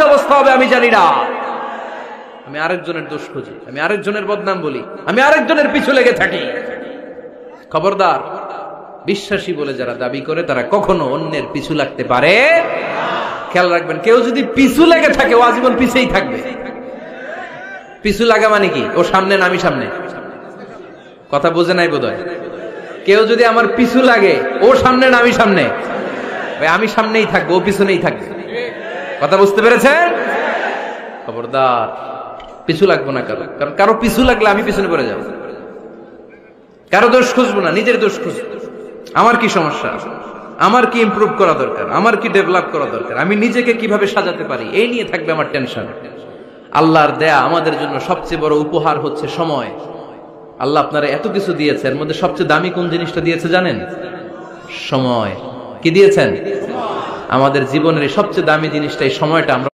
অবস্থা হবে আমি জানি না। আমি আরেকজনের দোষ খুঁজি, আমি আরেকজনের বদনাম বলি, আমি আরেকজনের পিছু লেগে থাকি। খবরদার, বিশ্বাসী বলে যারা দাবি করে তারা কখনো অন্যের পিছু লাগতে পারে। খেয়াল রাখবেন, কেউ যদি পিছু লেগে থাকে ও আজীবন পিছেই থাকবে। পিছু লাগা মানে কি? ও সামনে না আমি সামনে? কথা বোঝে নাই বোধহয়। কেউ যদি আমার পিছু লাগে, ও সামনে না আমি সামনে? আমি সামনেই থাকবো, ও পিছনেই থাকবে। কথা বুঝতে পেরেছেন? খবরদার, পিছু লাগবো না কারো, কারণ কারো পিছু লাগলে আমি পিছনে পড়ে যাবো। কারো দোষ খুঁজবো না, নিজের দোষ খুঁজবো। আমার কি সমস্যা, আমার কি ইমপ্রুভ করা দরকার, আমার কি ডেভেলপ করা দরকার, আমি নিজেকে কিভাবে সাজাতে পারি, এই নিয়ে থাকবে আমার টেনশন। আল্লাহর দেয়া আমাদের জন্য সবচেয়ে বড় উপহার হচ্ছে সময়। আল্লাহ আপনারা এত কিছু দিয়েছে, এর মধ্যে সবচেয়ে দামি কোন জিনিসটা দিয়েছে জানেন? সময়। কি দিয়েছেন? আমাদের জীবনের সবচেয়ে দামি জিনিসটা এই সময়টা। আমরা